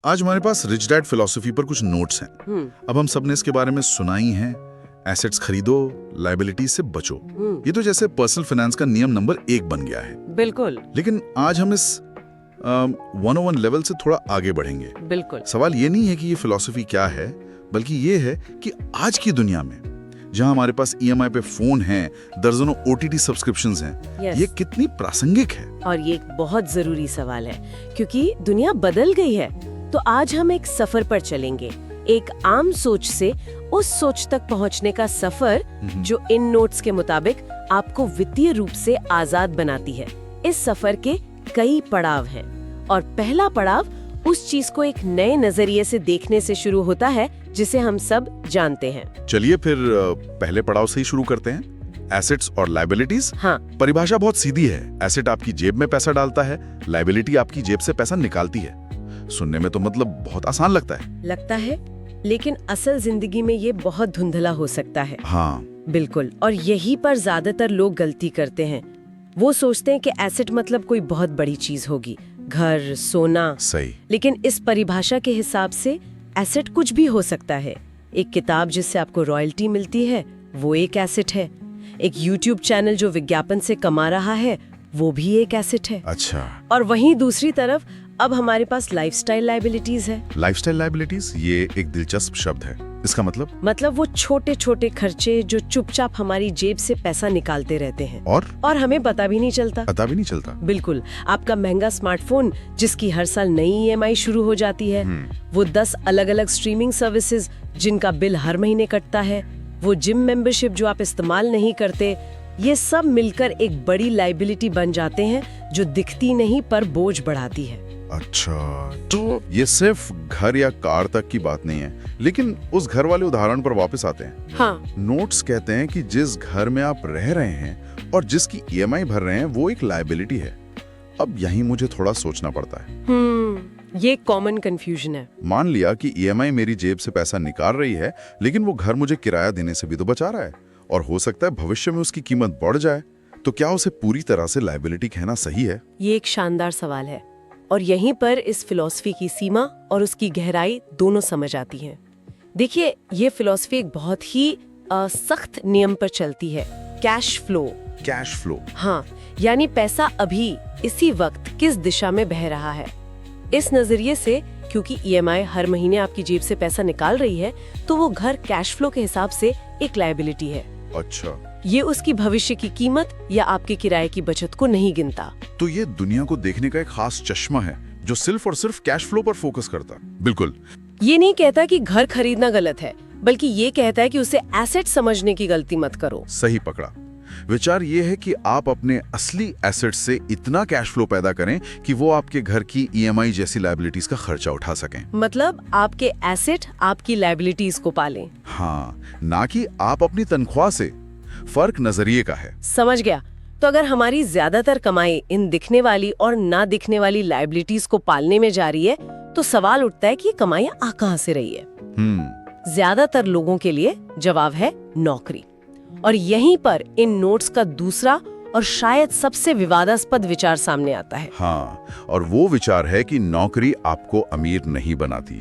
आज हमारे पास rich dad philosophy पर कुछ नोट्स हैं। अब हम सबने इसके बारे में सुना ही है। एसेट्स खरीदो, लायबिलिटीज से बचो। ये तो जैसे पर्सनल फाइनेंस का नियम नंबर 1 बन गया है। बिल्कुल। लेकिन आज हम इस 101 लेवल से थोड़ा आगे बढ़ेंगे। बिल्कुल। सवाल ये नहीं है कि ये फिलॉसफी क्या है, बल्कि ये है कि आज की दुनिया में जहां हमारे पास EMI पे फोन हैं, दर्जनों OTT सब्सक्रिप्शंस हैं, ये कितनी प्रासंगिक है। और ये एक बहुत जरूरी सवाल है, क्योंकि दुनिया बदल गई है। तो आज हम एक सफर पर चलेंगे, एक आम सोच से उस सोच तक पहुंचने का सफर जो इन नोट्स के मुताबिक आपको वित्तीय रूप से आजाद बनाती है। इस सफर के कई पड़ाव हैं और पहला पड़ाव उस चीज को एक नए नजरिए से देखने से शुरू होता है जिसे हम सब जानते हैं। चलिए फिर पहले पड़ाव से ही शुरू करते हैं, एसेट्स और लायबिलिटीज। हाँ। परिभाषा बहुत सीधी है। एसेट आपकी जेब में पैसा डालता है, लायबिलिटी आपकी जेब से पैसा निकालती है। सुनने में तो मतलब बहुत आसान लगता है, लेकिन असल जिंदगी में ये बहुत धुंधला हो सकता है। हाँ बिल्कुल। और यही पर ज्यादातर लोग गलती करते हैं। वो सोचते हैं कि एसेट मतलब कोई बहुत बड़ी चीज होगी, घर, सोना। सही। लेकिन इस परिभाषा के हिसाब से एसेट कुछ भी हो सकता है। एक किताब जिससे आपको रॉयल्टी मिलती है, वो एक एसेट है। एक YouTube चैनल जो विज्ञापन से कमा रहा है, वो भी एक एसेट है। अच्छा। और वहीं दूसरी तरफ अब हमारे पास लाइफस्टाइल लायबिलिटीज है। लाइफस्टाइल लायबिलिटीज, ये एक दिलचस्प शब्द है। इसका मतलब वो छोटे छोटे खर्चे जो चुपचाप हमारी जेब से पैसा निकालते रहते हैं और हमें पता भी नहीं चलता। बिल्कुल। आपका महंगा स्मार्टफोन जिसकी हर साल नई EMI शुरू हो जाती है, वो 10 अलग अलग स्ट्रीमिंग सर्विसेज जिनका बिल हर महीने कटता है, वो जिम मेंबरशिप जो आप इस्तेमाल नहीं करते, ये सब मिलकर एक बड़ी लायबिलिटी बन जाते हैं जो दिखती नहीं पर बोझ बढ़ाती है। अच्छा, तो ये सिर्फ घर या कार तक की बात नहीं है। लेकिन उस घर वाले उदाहरण पर वापस आते हैं। हाँ। नोट्स कहते हैं कि जिस घर में आप रह रहे हैं और जिसकी EMI भर रहे हैं, वो एक लायबिलिटी है। अब यहीं मुझे थोड़ा सोचना पड़ता है। ये कॉमन कंफ्यूजन है। मान लिया कि EMI मेरी जेब से पैसा निकाल रही है, लेकिन वो घर मुझे किराया देने से भी तो बचा रहा है, और हो सकता है भविष्य में उसकी कीमत बढ़ जाए। तो क्या उसे पूरी तरह से लायबिलिटी कहना सही है? ये एक शानदार सवाल है, और यहीं पर इस फिलॉसफी की सीमा और उसकी गहराई दोनों समझ आती हैं। देखिए, ये फिलॉसफी एक बहुत ही सख्त नियम पर चलती है, कैश फ्लो। हाँ, यानी पैसा अभी इसी वक्त किस दिशा में बह रहा है। इस नजरिए से, क्योंकि EMI हर महीने आपकी जेब से पैसा निकाल रही है, तो वो घर कैश फ्लो के हिसाब से एक लायबिलिटी है। अच्छा। ये उसकी भविष्य की कीमत या आपके किराए की बचत को नहीं गिनता। तो ये दुनिया को देखने का एक खास चश्मा है जो सिर्फ और सिर्फ कैश फ्लो पर फोकस करता। बिल्कुल। ये नहीं कहता कि घर खरीदना गलत है, बल्कि ये कहता है कि उसे एसेट समझने की गलती मत करो। सही पकड़ा। विचार ये है कि आप अपने असली एसेट से इतना कैश फ्लो पैदा करें कि वो आपके घर की EMI जैसी लायबिलिटीज का खर्चा उठा सकें। मतलब आपके एसेट आपकी लायबिलिटीज को पालें। हाँ, ना कि आप अपनी तनख्वाह से। फर्क नजरिए का है। समझ गया। तो अगर हमारी ज्यादातर कमाई इन दिखने वाली और ना दिखने वाली लायबिलिटीज को पालने में जा रही है, तो सवाल उठता है कि ये कमाई आ कहां से रही है। ज्यादातर लोगों के लिए जवाब है नौकरी। और यहीं पर इन नोट्स का दूसरा और शायद सबसे विवादास्पद विचार सामने आता है। हाँ, और वो विचार है कि नौकरी आपको अमीर नहीं बनाती।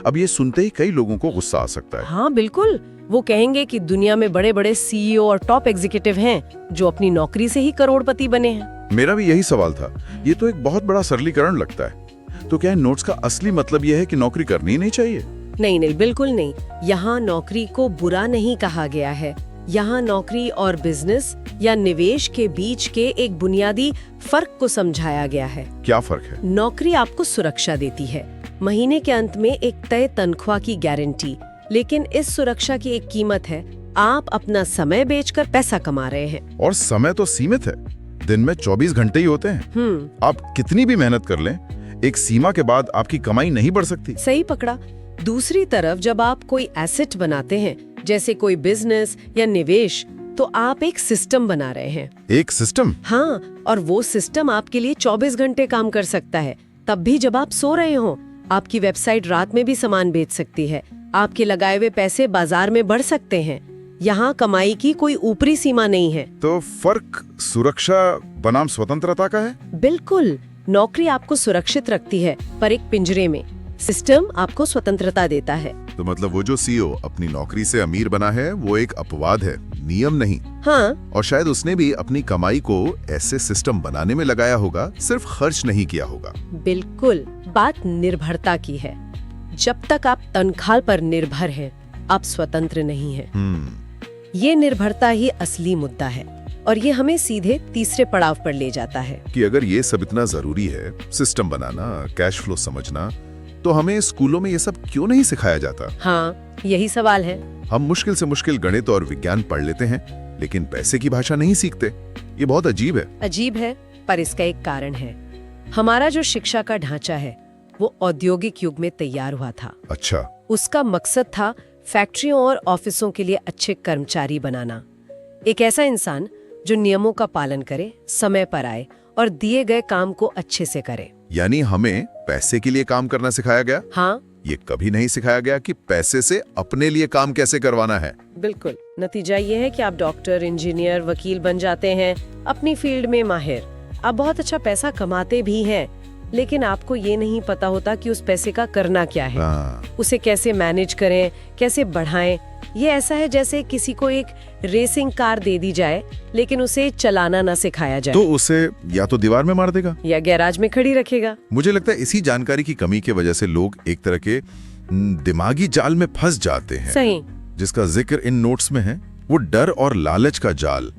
अब ये सुनते ही कई लोगों को गुस्सा आ सकता है। हाँ बिल्कुल। वो कहेंगे कि दुनिया में बड़े बड़े CEO और टॉप एग्जीक्यूटिव हैं जो अपनी नौकरी से ही करोड़पति बने हैं। मेरा भी यही सवाल था। ये तो एक बहुत बड़ा सरलीकरण लगता है। तो क्या इन नोट्स का असली मतलब ये है कि नौकरी करनी ही नहीं चाहिए? नहीं, बिल्कुल नहीं। यहाँ नौकरी को बुरा नहीं कहा गया है। यहाँ नौकरी और बिजनेस या निवेश के बीच के एक बुनियादी फर्क को समझाया गया है। क्या फर्क है? नौकरी आपको सुरक्षा देती है, महीने के अंत में एक तय तनख्वाह की गारंटी। लेकिन इस सुरक्षा की एक कीमत है, आप अपना समय बेचकर पैसा कमा रहे हैं। और समय तो सीमित है, दिन में 24 घंटे ही होते हैं। आप कितनी भी मेहनत कर लें, एक सीमा के बाद आपकी कमाई नहीं बढ़ सकती। सही पकड़ा। दूसरी तरफ जब आप कोई एसेट बनाते हैं, जैसे कोई बिजनेस या निवेश, तो आप एक सिस्टम बना रहे हैं। एक सिस्टम? हाँ, और वो सिस्टम आपके लिए 24 घंटे काम कर सकता है, तब भी जब आप सो रहे हो। आपकी वेबसाइट रात में भी सामान बेच सकती है, आपके लगाए हुए पैसे बाजार में बढ़ सकते हैं। यहाँ कमाई की कोई ऊपरी सीमा नहीं है। तो फर्क सुरक्षा बनाम स्वतंत्रता का है? बिल्कुल। नौकरी आपको सुरक्षित रखती है, पर एक पिंजरे में। सिस्टम आपको स्वतंत्रता देता है। तो मतलब वो जो सीईओ अपनी नौकरी से अमीर बना है वो एक अपवाद है, नियम नहीं। हाँ, और शायद उसने भी अपनी कमाई को ऐसे सिस्टम बनाने में लगाया होगा, सिर्फ खर्च नहीं किया होगा। बिल्कुल। बात निर्भरता की है। जब तक आप तनख्वाह पर निर्भर हैं, आप स्वतंत्र नहीं हैं। ये निर्भरता ही असली मुद्दा है और ये हमें सीधे तीसरे पड़ाव पर ले जाता है कि अगर ये सब इतना जरूरी है, सिस्टम बनाना, कैश फ्लो समझना, तो हमें स्कूलों में ये सब क्यों नहीं सिखाया जाता? हाँ, यही सवाल है। हम मुश्किल से मुश्किल गणित और विज्ञान पढ़ लेते हैं, लेकिन पैसे की भाषा नहीं सीखते। ये बहुत अजीब है। अजीब है, पर इसका एक कारण है। हमारा जो शिक्षा का ढांचा है वो औद्योगिक युग में तैयार हुआ था। अच्छा। उसका मकसद था फैक्ट्रियों और ऑफिसों के लिए अच्छे कर्मचारी बनाना। एक ऐसा इंसान जो नियमों का पालन करे, समय पर आए और दिए गए काम को अच्छे से करे। यानी हमें पैसे के लिए काम करना सिखाया गया? हाँ, ये कभी नहीं सिखाया गया कि पैसे से अपने लिए काम कैसे करवाना है। बिल्कुल। नतीजा ये है कि आप डॉक्टर, इंजीनियर, वकील बन जाते हैं, अपनी फील्ड में माहिर। आप बहुत अच्छा पैसा कमाते भी हैं, लेकिन आपको ये नहीं पता होता कि उस पैसे का करना क्या है, उसे कैसे मैनेज करें, कैसे बढ़ाएं। ये ऐसा है जैसे किसी को एक रेसिंग कार दे दी जाए, लेकिन उसे चलाना ना सिखाया जाए। तो उसे या तो दीवार में मार देगा या गैराज में खड़ी रखेगा। मुझे लगता है इसी जानकारी की कमी की वजह से लोग एक तरह के दिमागी जाल में फंस जाते हैं। सही। जिसका जिक्र इन नोट्स में है, वो डर और लालच का जाल।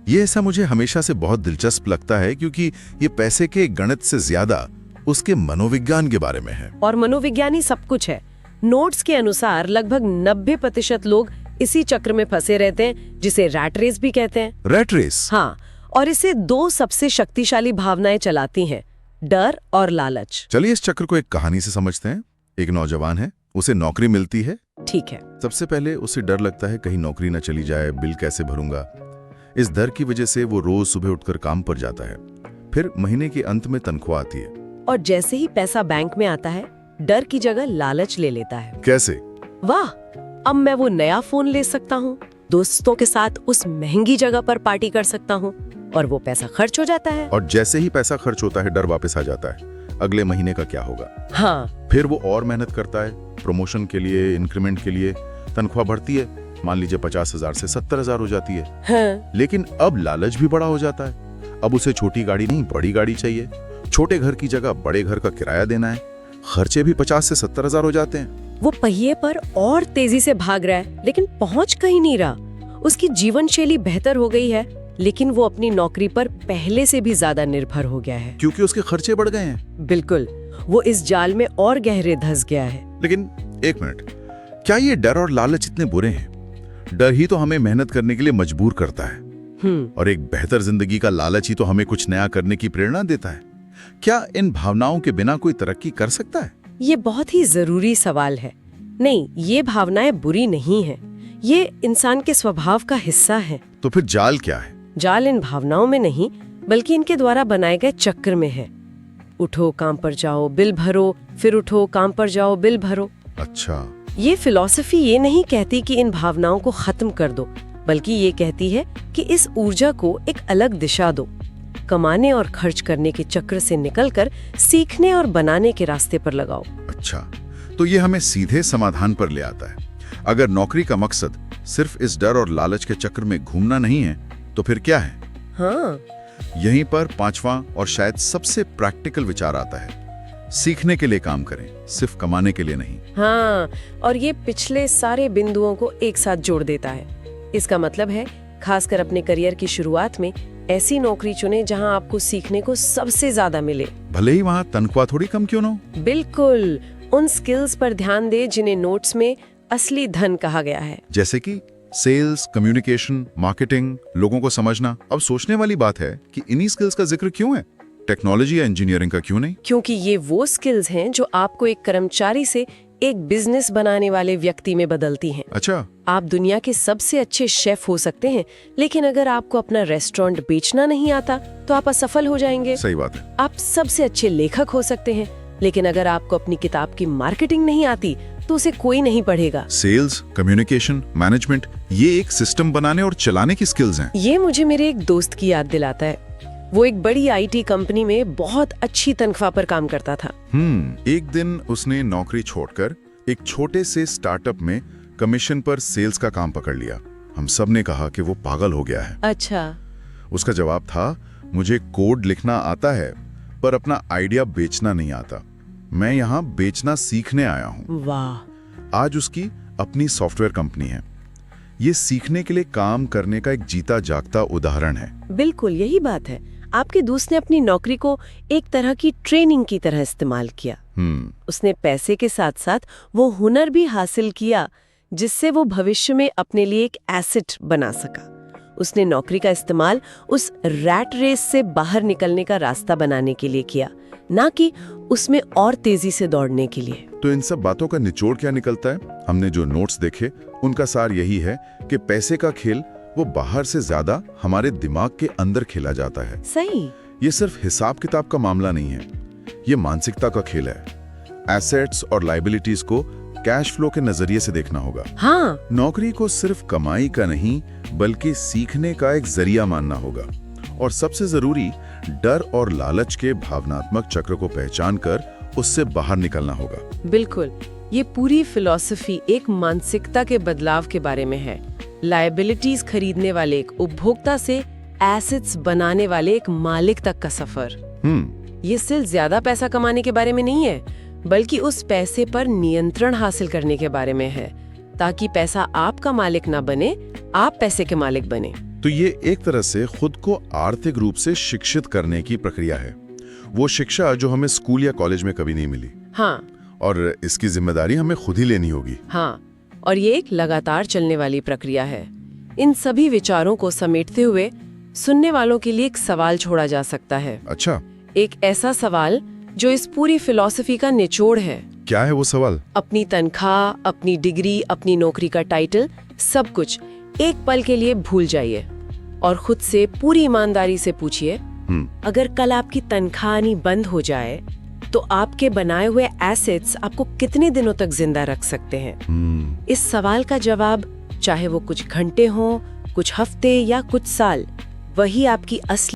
ये ऐसा मुझे हमेशा से बहुत दिलचस्प लगता है, क्योंकि ये पैसे के गणित से ज्यादा उसके मनोविज्ञान के बारे में है। और मनोविज्ञानी सब कुछ है। नोट्स के अनुसार लगभग 90% लोग इसी चक्र में फंसे रहते हैं, जिसे रैट रेस भी कहते हैं। Rat race? हाँ, और इसे दो सबसे शक्तिशाली भावनाएं चलाती हैं, डर और लालच। चलिए इस चक्र को एक कहानी से समझते हैं। एक नौजवान है, उसे नौकरी मिलती है। ठीक है। सबसे पहले उसे डर लगता है कहीं नौकरी न चली जाए, बिल कैसे भरूंगा। इस डर की वजह से वो रोज सुबह उठकर काम पर जाता है। फिर महीने के अंत में तनख्वाह आती है और जैसे ही पैसा बैंक में आता है, डर की जगह लालच ले लेता है। कैसे? वाह, अब मैं वो नया फोन ले सकता हूँ, दोस्तों के साथ उस महंगी जगह पर पार्टी कर सकता हूँ, और वो पैसा खर्च हो जाता है। और जैसे ही पैसा खर्च होता है, डर वापस आ जाता है, अगले महीने का क्या होगा। हाँ। फिर वो और मेहनत करता है, प्रमोशन के लिए, इंक्रीमेंट के लिए। तनख्वाह बढ़ती है, मान लीजिए 50,000 से 70,000 हो जाती है। हाँ। लेकिन अब लालच भी बड़ा हो जाता है। अब उसे छोटी गाड़ी नहीं, बड़ी गाड़ी चाहिए। छोटे घर की जगह बड़े घर का किराया देना है। खर्चे भी 50 से 70,000 हो जाते हैं। वो पहिए पर और तेजी से भाग रहा है, लेकिन पहुंच कहीं नहीं रहा। उसकी जीवन शैली बेहतर हो गई है, लेकिन वो अपनी नौकरी पर पहले से भी ज्यादा निर्भर हो गया है, क्योंकि उसके खर्चे बढ़ गए हैं। बिल्कुल। वो इस जाल में और गहरे धंस गया है। लेकिन एक मिनट, क्या ये डर और लालच इतने बुरे हैं? डर ही तो हमें मेहनत करने के लिए मजबूर करता है, और एक बेहतर जिंदगी का लालच ही तो हमें कुछ नया करने की प्रेरणा देता है। क्या इन भावनाओं के बिना कोई तरक्की कर सकता है? ये बहुत ही जरूरी सवाल है। नहीं, ये भावनाएं बुरी नहीं हैं। ये इंसान के स्वभाव का हिस्सा है। तो फिर जाल क्या है? जाल इन भावनाओं में नहीं, बल्कि इनके द्वारा बनाए गए चक्र में है। उठो, काम पर जाओ, बिल भरो, फिर उठो, काम पर जाओ, बिल भरो। अच्छा। ये फिलॉसफी ये नहीं कहती कि इन भावनाओं को खत्म कर दो, बल्कि ये कहती है कि इस ऊर्जा को एक अलग दिशा दो। कमाने और खर्च करने के चक्र से निकलकर सीखने और बनाने के रास्ते पर लगाओ। अच्छा, तो ये हमें सीधे समाधान पर ले आता है। अगर नौकरी का मकसद सिर्फ इस डर और लालच के चक्र में घूमना नहीं है, तो फिर क्या है? हाँ, यहीं पर पांचवा और शायद सबसे प्रैक्टिकल विचार आता है। सीखने के लिए काम करें, सिर्फ कमाने के लिए नहीं। हाँ, और ये पिछले सारे बिंदुओं को एक साथ जोड़ देता है। इसका मतलब है, खासकर अपने करियर की शुरुआत में ऐसी नौकरी चुने जहां आपको सीखने को सबसे ज्यादा मिले, भले ही वहां तनख्वाह थोड़ी कम क्यों ना हो। बिल्कुल। उन स्किल्स पर ध्यान दे जिन्हें नोट्स में असली धन कहा गया है, जैसे कि सेल्स, कम्युनिकेशन, मार्केटिंग, लोगों को समझना। अब सोचने वाली बात है कि इन्हीं स्किल्स का जिक्र क्यों है, टेक्नोलॉजी या इंजीनियरिंग का क्यों नहीं? क्योंकि ये वो स्किल्स हैं जो आपको एक कर्मचारी से एक बिजनेस बनाने वाले व्यक्ति में बदलती हैं। अच्छा। आप दुनिया के सबसे अच्छे शेफ हो सकते हैं, लेकिन अगर आपको अपना रेस्टोरेंट बेचना नहीं आता तो आप असफल हो जाएंगे। सही बात है। आप सबसे अच्छे लेखक हो सकते हैं, लेकिन अगर आपको अपनी किताब की मार्केटिंग नहीं आती तो उसे कोई नहीं पढ़ेगा। सेल्स, कम्युनिकेशन, मैनेजमेंट, ये एक सिस्टम बनाने और चलाने की स्किल्स हैं। ये मुझे मेरे एक दोस्त की याद दिलाता है। वो एक बड़ी आईटी कंपनी में बहुत अच्छी तनख्वाह पर काम करता था। एक दिन उसने नौकरी छोड़कर एक छोटे से स्टार्टअप में कमीशन पर सेल्स का काम पकड़ लिया। हम सब ने कहा कि वो पागल हो गया है। अच्छा। उसका जवाब था, मुझे कोड लिखना आता है पर अपना आइडिया बेचना नहीं आता। मैं यहाँ बेचना सीखने आया हूँ। वाह। आज उसकी अपनी सॉफ्टवेयर कंपनी है। ये सीखने के लिए काम करने का एक जीता जागता उदाहरण है। बिल्कुल यही बात है। आपके दोस्त ने अपनी नौकरी को एक तरह की ट्रेनिंग की तरह इस्तेमाल किया। उसने पैसे के साथ साथ वो हुनर भी हासिल किया जिससे वो भविष्य में अपने लिए एक एसेट बना सका। उसने नौकरी का इस्तेमाल उस रैट रेस से बाहर निकलने का रास्ता बनाने के लिए किया, ना कि उसमें और तेजी से दौड़ने के लिए। तो इन सब बातों का निचोड़ क्या निकलता है? हमने जो नोट्स देखे उनका सार यही है कि पैसे का खेल वो बाहर से ज्यादा हमारे दिमाग के अंदर खेला जाता है। सही। ये सिर्फ हिसाब किताब का मामला नहीं है, ये मानसिकता का खेल है। एसेट्स और लायबिलिटीज को कैश फ्लो के नजरिए से देखना होगा। हाँ। नौकरी को सिर्फ कमाई का नहीं बल्कि सीखने का एक जरिया मानना होगा। और सबसे जरूरी, डर और लालच के भावनात्मक चक्र को पहचान कर उससे बाहर निकलना होगा। बिल्कुल। ये पूरी फिलॉसफी एक मानसिकता के बदलाव के बारे में है। लायबिलिटीज खरीदने वाले एक उपभोक्ता से एसेट्स बनाने वाले एक मालिक तक का सफर। ये सिर्फ ज्यादा पैसा कमाने के बारे में नहीं है, बल्कि उस पैसे पर नियंत्रण हासिल करने के बारे में है, ताकि पैसा आपका मालिक ना बने, आप पैसे के मालिक बने। तो ये एक तरह से खुद को आर्थिक रूप से शिक्षित करने की प्रक्रिया है। वो शिक्षा जो हमें स्कूल या कॉलेज में कभी नहीं मिली। हाँ। और इसकी जिम्मेदारी हमें खुद ही लेनी होगी। हाँ, और ये एक लगातार चलने वाली प्रक्रिया है। इन सभी विचारों को समेटते हुए सुनने वालों के लिए एक सवाल छोड़ा जा सकता है। अच्छा। एक ऐसा सवाल जो इस पूरी फिलॉसफी का निचोड़ है। क्या है वो सवाल? अपनी तनख्वाह, अपनी डिग्री, अपनी नौकरी का टाइटल, सब कुछ एक पल के लिए भूल जाइए और खुद से पूरी ईमानदारी से पूछिए, अगर कल आपकी तनख्वाह आनी बंद हो जाए तो आपके बनाए हुए एसेट्स आपको कितने दिनों तक जिंदा रख सकते हैं? इस सवाल का जवाब, चाहे वो कुछ घंटे हों, कुछ हफ्ते या कुछ साल, वही आपकी असली